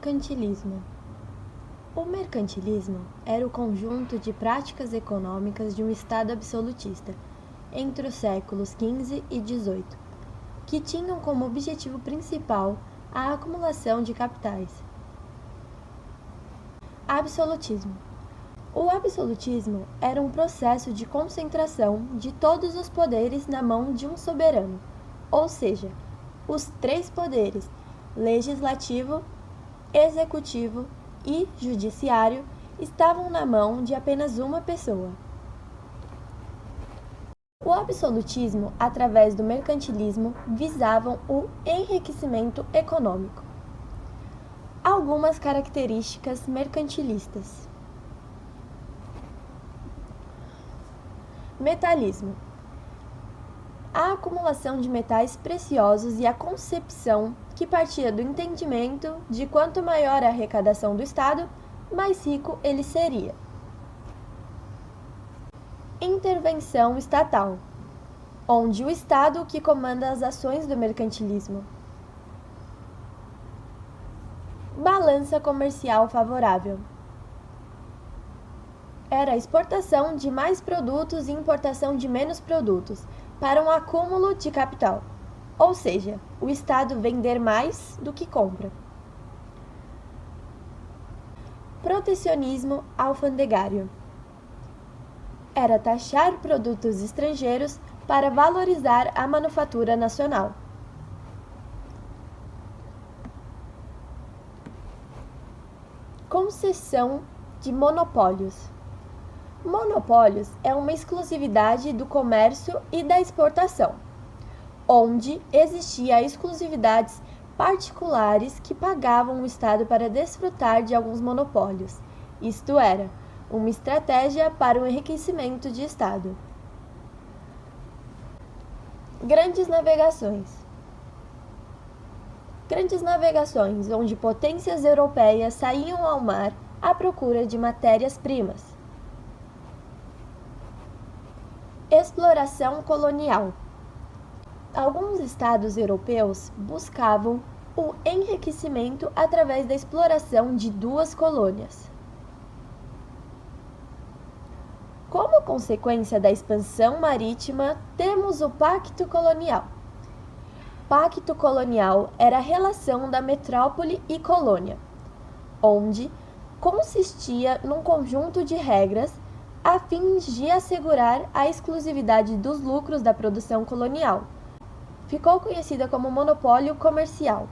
Mercantilismo. O mercantilismo era o conjunto de práticas econômicas de um Estado absolutista, entre os séculos XV e XVIII, que tinham como objetivo principal a acumulação de capitais. Absolutismo. O absolutismo era um processo de concentração de todos os poderes na mão de um soberano, ou seja, os três poderes, legislativo, executivo e judiciário, estavam na mão de apenas uma pessoa. O absolutismo, através do mercantilismo, visavam o enriquecimento econômico. Algumas características mercantilistas. Metalismo. A acumulação de metais preciosos e a concepção que partia do entendimento de quanto maior a arrecadação do Estado, mais rico ele seria. Intervenção estatal, onde o Estado que comanda as ações do mercantilismo. Balança comercial favorável. Era a exportação de mais produtos e importação de menos produtos, para um acúmulo de capital, ou seja, o Estado vender mais do que compra. Protecionismo alfandegário. Era taxar produtos estrangeiros para valorizar a manufatura nacional. Concessão de monopólios. Monopólios é uma exclusividade do comércio e da exportação, onde existia exclusividades particulares que pagavam o Estado para desfrutar de alguns monopólios, isto era, uma estratégia para o enriquecimento de Estado. Grandes navegações. Grandes navegações, onde potências europeias saíam ao mar à procura de matérias-primas. Exploração colonial. Alguns estados europeus buscavam o enriquecimento através da exploração de duas colônias. Como consequência da expansão marítima, temos o Pacto Colonial. Pacto colonial era a relação da metrópole e colônia, onde consistia num conjunto de regras a fim de assegurar a exclusividade dos lucros da produção colonial. Ficou conhecida como monopólio comercial,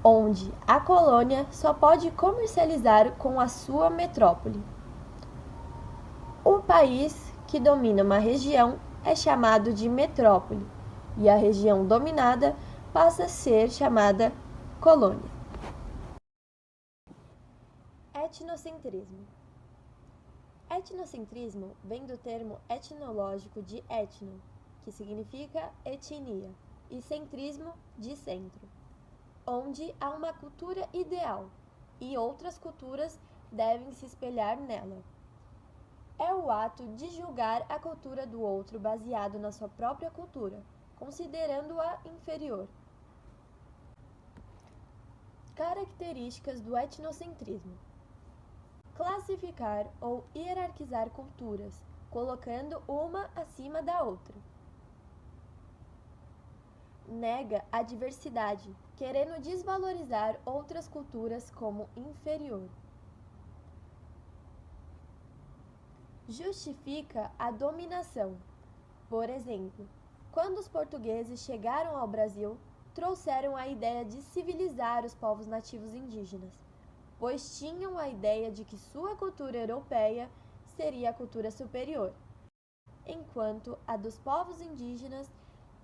onde a colônia só pode comercializar com a sua metrópole. O país que domina uma região é chamado de metrópole, e a região dominada passa a ser chamada colônia. Etnocentrismo. Etnocentrismo vem do termo etnológico de etno, que significa etnia, e centrismo, de centro, onde há uma cultura ideal e outras culturas devem se espelhar nela. É o ato de julgar a cultura do outro baseado na sua própria cultura, considerando-a inferior. Características do etnocentrismo. Classificar ou hierarquizar culturas, colocando uma acima da outra. Nega a diversidade, querendo desvalorizar outras culturas como inferior. Justifica a dominação. Por exemplo, quando os portugueses chegaram ao Brasil, trouxeram a ideia de civilizar os povos nativos indígenas, pois tinham a ideia de que sua cultura europeia seria a cultura superior, enquanto a dos povos indígenas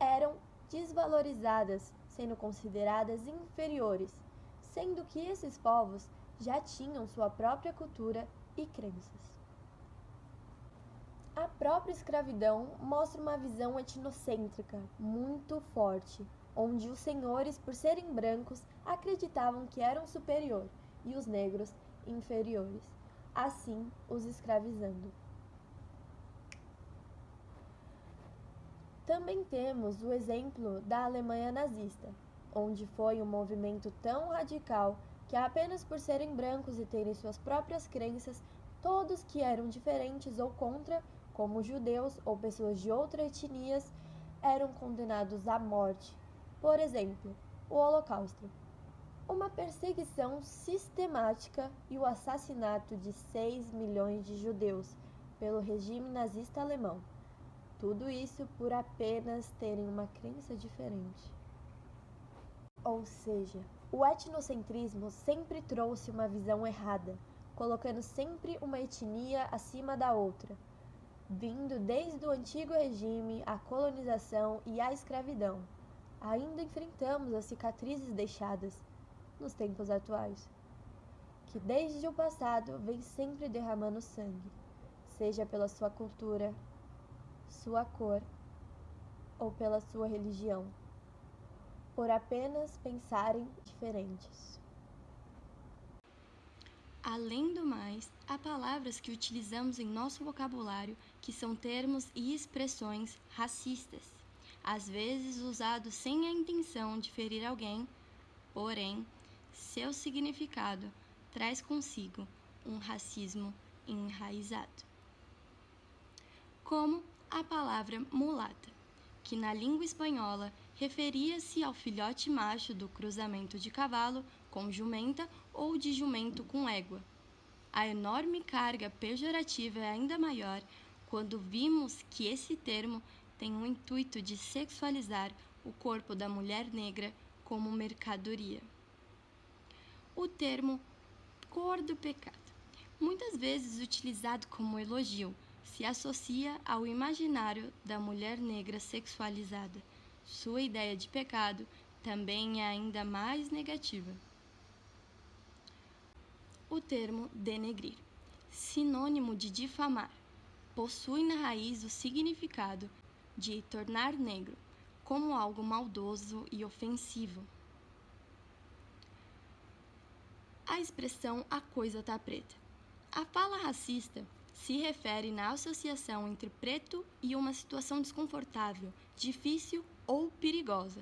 eram desvalorizadas, sendo consideradas inferiores, sendo que esses povos já tinham sua própria cultura e crenças. A própria escravidão mostra uma visão etnocêntrica muito forte, onde os senhores, por serem brancos, acreditavam que eram superior e os negros inferiores, assim os escravizando. Também temos o exemplo da Alemanha nazista, onde foi um movimento tão radical que apenas por serem brancos e terem suas próprias crenças, todos que eram diferentes ou contra, como judeus ou pessoas de outras etnias, eram condenados à morte. Por exemplo, o Holocausto. Uma perseguição sistemática e o assassinato de 6 milhões de judeus pelo regime nazista alemão. Tudo isso por apenas terem uma crença diferente. Ou seja, o etnocentrismo sempre trouxe uma visão errada, colocando sempre uma etnia acima da outra, vindo desde o antigo regime, a colonização e a escravidão. Ainda enfrentamos as cicatrizes deixadas nos tempos atuais, que desde o passado vem sempre derramando sangue, seja pela sua cultura, sua cor ou pela sua religião, por apenas pensarem diferentes. Além do mais, há palavras que utilizamos em nosso vocabulário que são termos e expressões racistas, às vezes usados sem a intenção de ferir alguém, porém, seu significado traz consigo um racismo enraizado. Como a palavra mulata, que na língua espanhola referia-se ao filhote macho do cruzamento de cavalo com jumenta ou de jumento com égua. A enorme carga pejorativa é ainda maior quando vimos que esse termo tem o intuito de sexualizar o corpo da mulher negra como mercadoria. O termo cor do pecado, muitas vezes utilizado como elogio, se associa ao imaginário da mulher negra sexualizada. Sua ideia de pecado também é ainda mais negativa. O termo denegrir, sinônimo de difamar, possui na raiz o significado de tornar negro, como algo maldoso e ofensivo. A expressão "a coisa tá preta". A fala racista se refere na associação entre preto e uma situação desconfortável, difícil ou perigosa,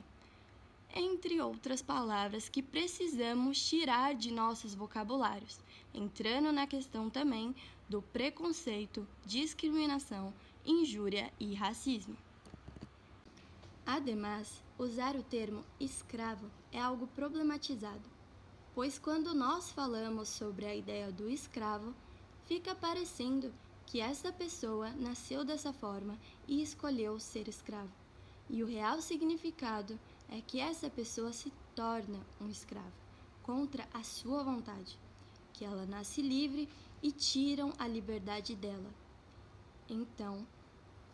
entre outras palavras que precisamos tirar de nossos vocabulários, entrando na questão também do preconceito, discriminação, injúria e racismo. Ademais, usar o termo escravo é algo problematizado, pois quando nós falamos sobre a ideia do escravo, fica parecendo que essa pessoa nasceu dessa forma e escolheu ser escravo. E o real significado é que essa pessoa se torna um escravo, contra a sua vontade, que ela nasce livre e tiram a liberdade dela. Então,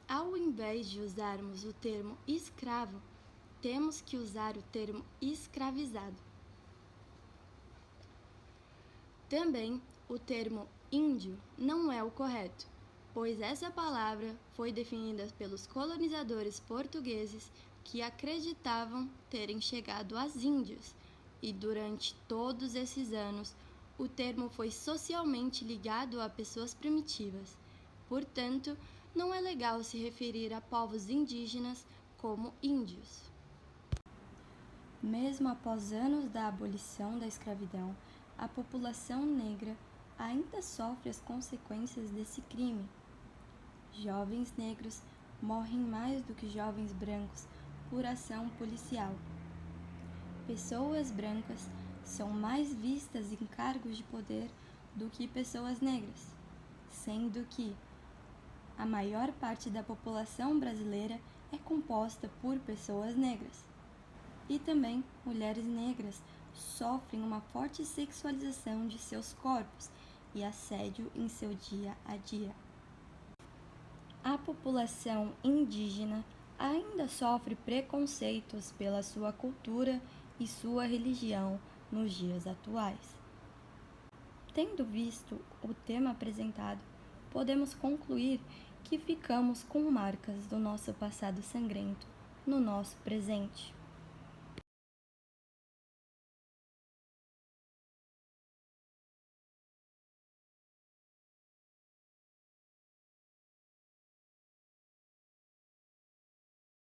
ao invés de usarmos o termo escravo, temos que usar o termo escravizado. Também, o termo índio não é o correto, pois essa palavra foi definida pelos colonizadores portugueses que acreditavam terem chegado às Índias, e durante todos esses anos o termo foi socialmente ligado a pessoas primitivas. Portanto, não é legal se referir a povos indígenas como índios. Mesmo após anos da abolição da escravidão, a população negra ainda sofre as consequências desse crime. Jovens negros morrem mais do que jovens brancos por ação policial. Pessoas brancas são mais vistas em cargos de poder do que pessoas negras, sendo que a maior parte da população brasileira é composta por pessoas negras. E também mulheres negras sofrem uma forte sexualização de seus corpos e assédio em seu dia a dia. A população indígena ainda sofre preconceitos pela sua cultura e sua religião nos dias atuais. Tendo visto o tema apresentado, podemos concluir que ficamos com marcas do nosso passado sangrento no nosso presente.